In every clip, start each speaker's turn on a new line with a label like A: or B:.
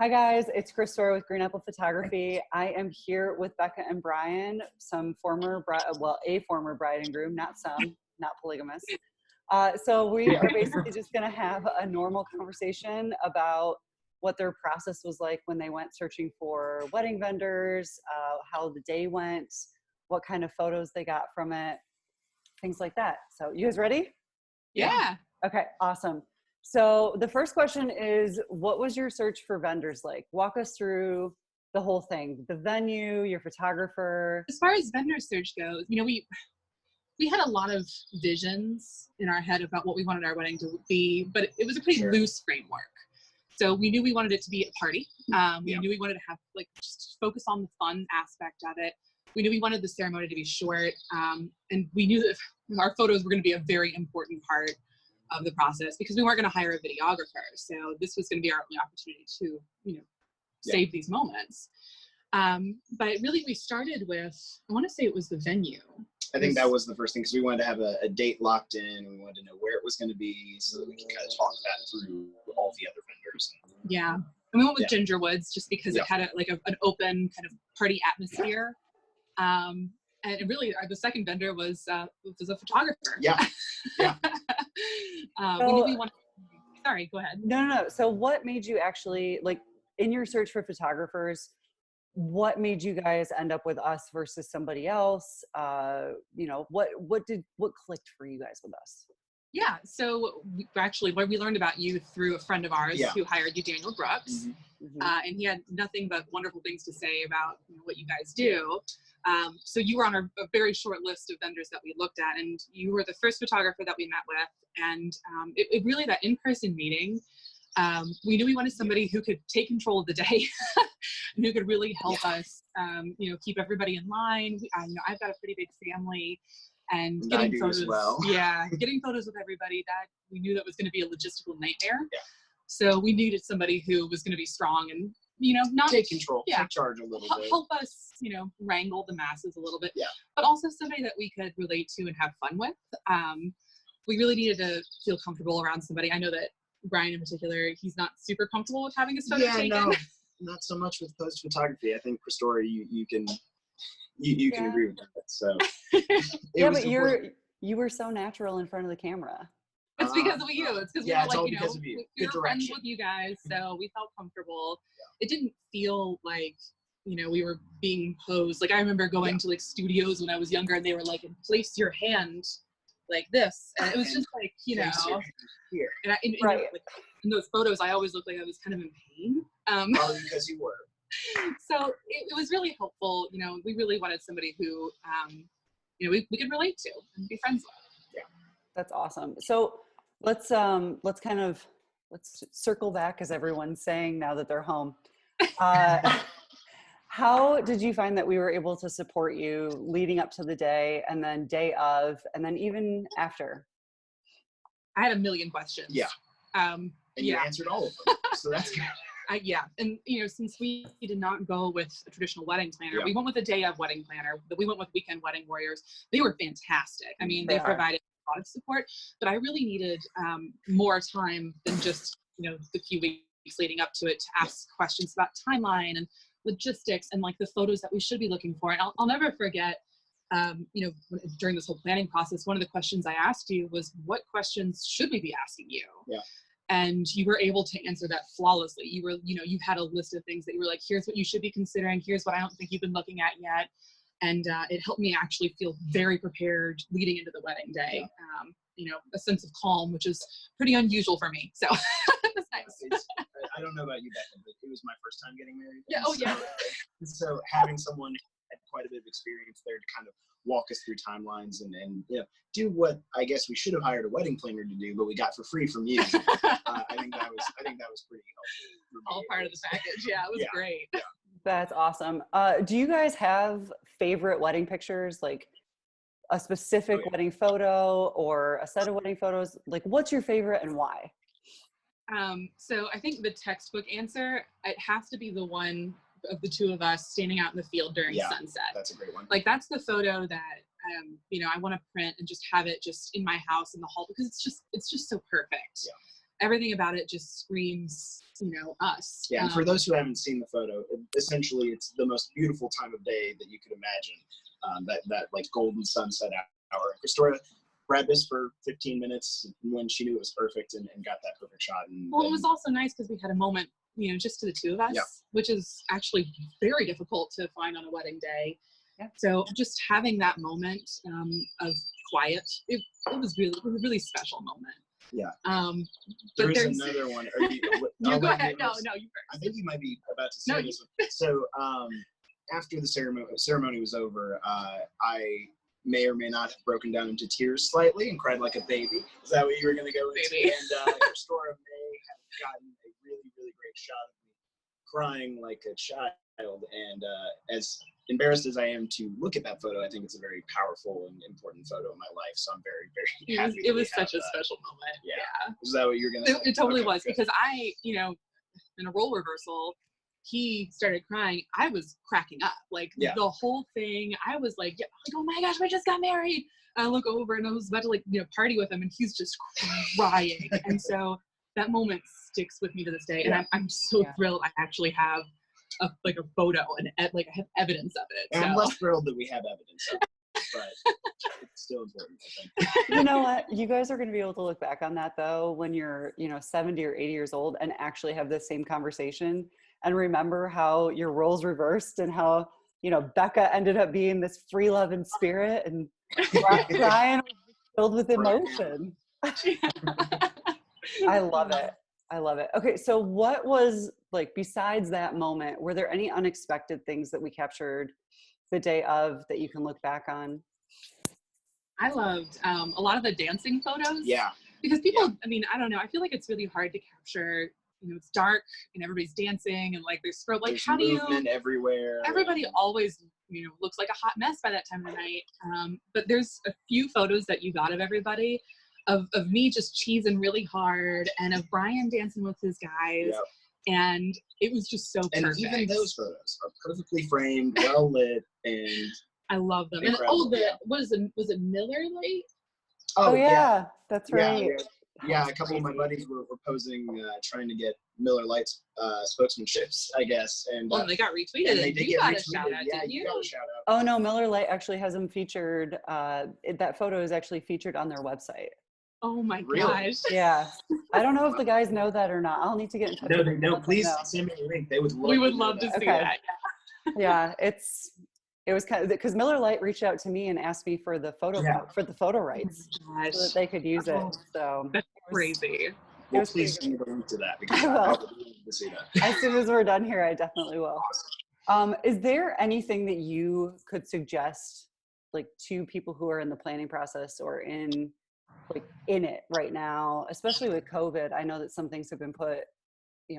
A: Hi guys, it's Christopher with Green Apple Photography. I am here with Becca and Bryan, some former bride, well, a former bride and groom, not some, not polygamous. So we are basically just going to have a normal conversation about what their process was like when they went searching for wedding vendors, how the day went, what kind of photos they got from it, things like that. So you guys ready?
B: Yeah.
A: Okay, awesome. So the first question is, what was your search for vendors like? Walk us through the whole thing, the venue, your photographer.
B: As far as vendor search goes, we had a lot of visions in our head about what we wanted our wedding to be, but it was a pretty loose framework. So we knew we wanted it to be a party. We knew we wanted to have just focus on the fun aspect of it. We knew we wanted the ceremony to be short, and we knew that our photos were going to be a very important part of the process because we weren't going to hire a videographer. So this was going to be our only opportunity to, save these moments. But really we started with, I want to say it was the venue.
C: I think that was the first thing because we wanted to have a date locked in. We wanted to know where it was going to be so that we could kind of talk that through all the other vendors.
B: Yeah. And we went with Gingerwoods just because it had an open kind of party atmosphere. And really, the second vendor was a photographer.
C: Yeah.
B: We knew we wanted. Sorry, go ahead.
A: No. So what made you actually, like, in your search for photographers, what made you guys end up with us versus somebody else? What clicked for you guys with us?
B: Yeah. So we learned about you through a friend of ours who hired you, Daniel Brooks.
A: Mm-hmm.
B: And he had nothing but wonderful things to say about what you guys do. So you were on a very short list of vendors that we looked at, and you were the first photographer that we met with. And it really, that in-person meeting, we knew we wanted somebody who could take control of the day and who could really help us, keep everybody in line. I've got a pretty big family, and getting photos, getting photos with everybody, that we knew that was going to be a logistical nightmare. Yeah. So we needed somebody who was going to be strong and, not
C: take control, take charge a little bit,
B: help us, wrangle the masses a little bit, but also somebody that we could relate to and have fun with. We really needed to feel comfortable around somebody. I know that Bryan in particular, he's not super comfortable with having his photos taken.
C: No, not so much with post photography. I think Christopher, you can agree with that. So
A: but you were so natural in front of the camera.
B: It's because of you. It's because we were friends with you guys, so we felt comfortable. It didn't feel like we were being posed. Like I remember going to studios when I was younger, and they were like, "Place your hand like this," and it was just like here. And in those photos, I always looked like I was kind of in pain.
C: Probably because you were.
B: So it was really helpful. We really wanted somebody who we could relate to and be friends with.
C: Yeah,
A: that's awesome. So let's circle back, as everyone's saying now that they're home. How did you find that we were able to support you leading up to the day, and then day of, and then even after?
B: I had a million questions.
C: Yeah. And you answered all of them. So that's good.
B: And since we did not go with a traditional wedding planner, we went with a day of wedding planner. We went with Weekend Wedding Warriors. They were fantastic. I mean, they provided a lot of support, but I really needed more time than just the few weeks leading up to it to ask questions about timeline and logistics and the photos that we should be looking for. And I'll never forget, during this whole planning process, one of the questions I asked you was, what questions should we be asking you?
C: Yeah.
B: And you were able to answer that flawlessly. You were, you had a list of things that you were like, here's what you should be considering. Here's what I don't think you've been looking at yet. And it helped me actually feel very prepared leading into the wedding day. A sense of calm, which is pretty unusual for me. So that's nice.
C: I don't know about you, Becca, but it was my first time getting married.
B: Yeah. Oh, yeah.
C: So having someone had quite a bit of experience there to kind of walk us through timelines and do what I guess we should have hired a wedding planner to do, but we got for free from you. I think that was pretty helpful.
B: All part of the package. Yeah, it was great. Yeah.
A: That's awesome. Do you guys have favorite wedding pictures, like a specific wedding photo or a set of wedding photos? Like, what's your favorite and why?
B: So I think the textbook answer, it has to be the one of the two of us standing out in the field during sunset.
C: That's a great one.
B: That's the photo that I want to print and just have it just in my house in the hall, because it's just so perfect. everything about it just screams, us.
C: Yeah, and for those who haven't seen the photo, essentially it's the most beautiful time of day that you could imagine. That like golden sunset hour. Christora grabbed this for 15 minutes when she knew it was perfect and got that perfect shot. And
B: well, it was also nice because we had a moment, just to the two of us, which is actually very difficult to find on a wedding day.
A: Yeah.
B: So just having that moment of quiet, it was a really special moment.
C: Yeah.
B: But
C: there's another one.
B: You go ahead. No, you first.
C: I think you might be about to say this one. So after the ceremony was over, I may or may not have broken down into tears slightly and cried like a baby. Is that what you were going to go into?
B: Baby.
C: And Christora may have gotten a really, really great shot of me crying like a child. And as embarrassed as I am to look at that photo, I think it's a very powerful and important photo in my life. So I'm very, very happy.
B: It was such a special moment.
C: Yeah. Is that what you're going to say?
B: It totally was. Because I, in a role reversal, he started crying. I was cracking up. Like the whole thing, I was like, oh my gosh, we just got married. I look over and I was about to party with him and he's just crying. And so that moment sticks with me to this day. And I'm so thrilled I actually have a photo and I have evidence of it.
C: And I'm less thrilled that we have evidence of it, but it's still important, I think.
A: You know what? You guys are going to be able to look back on that though when you're, 70 or 80 years old and actually have this same conversation and remember how your roles reversed and how, Becca ended up being this free loving spirit and Bryan was filled with emotion. I love it. I love it. Okay. So what was besides that moment, were there any unexpected things that we captured the day of that you can look back on?
B: I loved a lot of the dancing photos.
C: Yeah.
B: Because people, I don't know. I feel like it's really hard to capture, it's dark and everybody's dancing and there's strobe.
C: There's
B: how do you,
C: movement everywhere.
B: Everybody always, looks like a hot mess by that time of the night. But there's a few photos that you got of everybody of me just cheesing really hard and of Bryan dancing with his guys.
C: Yep.
B: And it was just so perfect.
C: And even those photos are perfectly framed, well lit, and
B: I love them.
C: Incredible.
B: And was it Miller Lite?
A: Oh yeah, that's right.
C: Yeah, a couple of my buddies were posing, trying to get Miller Lite's spokesmanships, I guess. And
B: they got retweeted.
C: And they did get
B: got
C: retweeted.
B: A shout out,
C: yeah,
B: didn't you?
C: got a shout out.
A: Oh no, Miller Lite actually has them featured. That photo is actually featured on their website.
B: Oh my
C: Really?
B: gosh.
A: Yeah. I don't know if the guys know that or not. I'll need to get in touch with them.
C: No, please send me a link.
B: We would love to see that.
A: Yeah, it was kind of because Miller Lite reached out to me and asked me for the photo rights so that they could use it. So
B: that's crazy.
C: Well, please send me the link to that because I would love to see that.
A: As soon as we're done here, I definitely will. Awesome. Is there anything that you could suggest to people who are in the planning process or in it right now, especially with COVID? I know that some things have been put,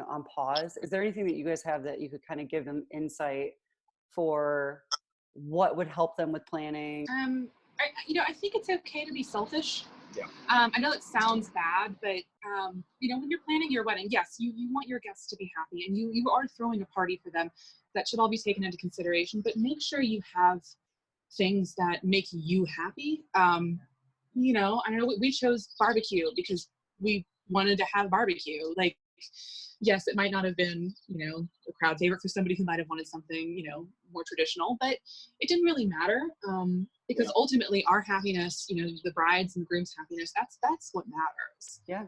A: on pause. Is there anything that you guys have that you could kind of give them insight for what would help them with planning?
B: I think it's okay to be selfish.
C: Yeah.
B: I know it sounds bad, but when you're planning your wedding, yes, you want your guests to be happy and you are throwing a party for them. That should all be taken into consideration, but make sure you have things that make you happy. I know we chose barbecue because we wanted to have barbecue. Yes, it might not have been, a crowd favorite for somebody who might have wanted something, more traditional, but it didn't really matter because ultimately our happiness, the bride's and the groom's happiness, that's what matters.
A: Yeah.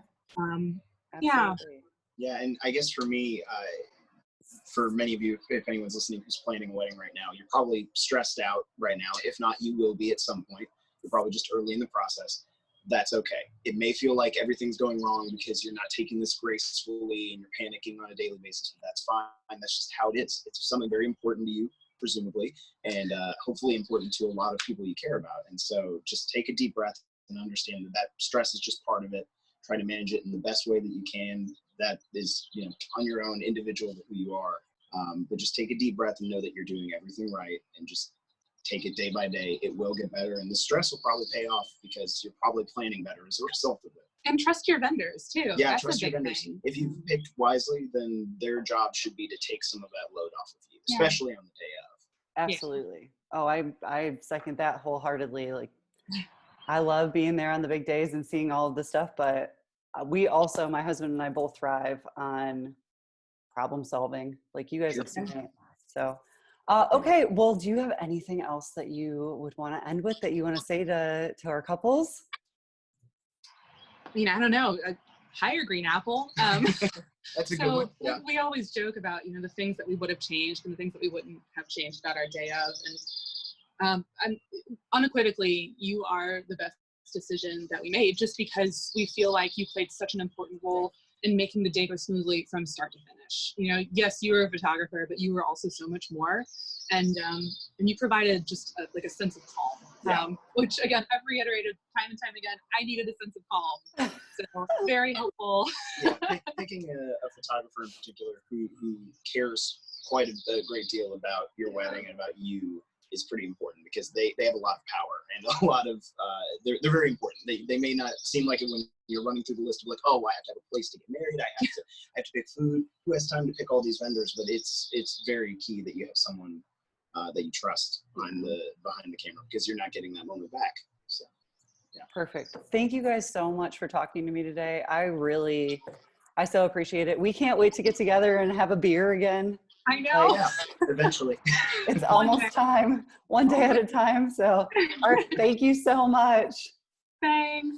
B: Absolutely.
C: Yeah, and I guess for me, for many of you, if anyone's listening who's planning a wedding right now, you're probably stressed out right now. If not, you will be at some point. You're probably just early in the process. That's okay. It may feel like everything's going wrong because you're not taking this gracefully and you're panicking on a daily basis, but that's fine. That's just how it is. It's something very important to you, presumably, and hopefully important to a lot of people you care about. And so just take a deep breath and understand that stress is just part of it. Try to manage it in the best way that you can. That is, on your own, individual to who you are. But just take a deep breath and know that you're doing everything right and just take it day by day. It will get better, and the stress will probably pay off because you're probably planning better as a result of it.
B: And trust your vendors too.
C: Yeah,
B: that's
C: trust your vendors.
B: Thing.
C: If you've picked wisely, then their job should be to take some of that load off of you, especially on the day of.
A: Absolutely. Yeah. Oh, I second that wholeheartedly. I love being there on the big days and seeing all of the stuff, but we also, my husband and I both thrive on problem solving, like you guys have seen it. So, okay, well, do you have anything else that you would want to end with, that you want to say to our couples?
B: I mean, I don't know, hire Green Apple.
C: That's a good one. Yeah.
B: We always joke about, you know, the things that we would have changed and the things that we wouldn't have changed about our day of. And unequivocally, you are the best decision that we made, just because we feel like you played such an important role in making the day go smoothly from start to finish. You know, yes, you were a photographer, but you were also so much more. And you provided just like a sense of calm, which again, I've reiterated time and time again, I needed a sense of calm. So very helpful.
C: Yeah, picking a photographer in particular who cares quite a great deal about your wedding and about you is pretty important, because they have a lot of power and a lot of, they're very important. They may not seem like it when you're running through the list of like, oh, I have to have a place to get married, I have to pick food, who has time to pick all these vendors, but it's very key that you have someone that you trust behind the camera, because you're not getting that moment back. So yeah. Perfect.
A: Thank you guys so much for talking to me today. I so appreciate it. We can't wait to get together and have a beer again.
B: I know.
C: Yeah, eventually.
A: It's almost time, one day at a time. So, all right, thank you so much.
B: Thanks.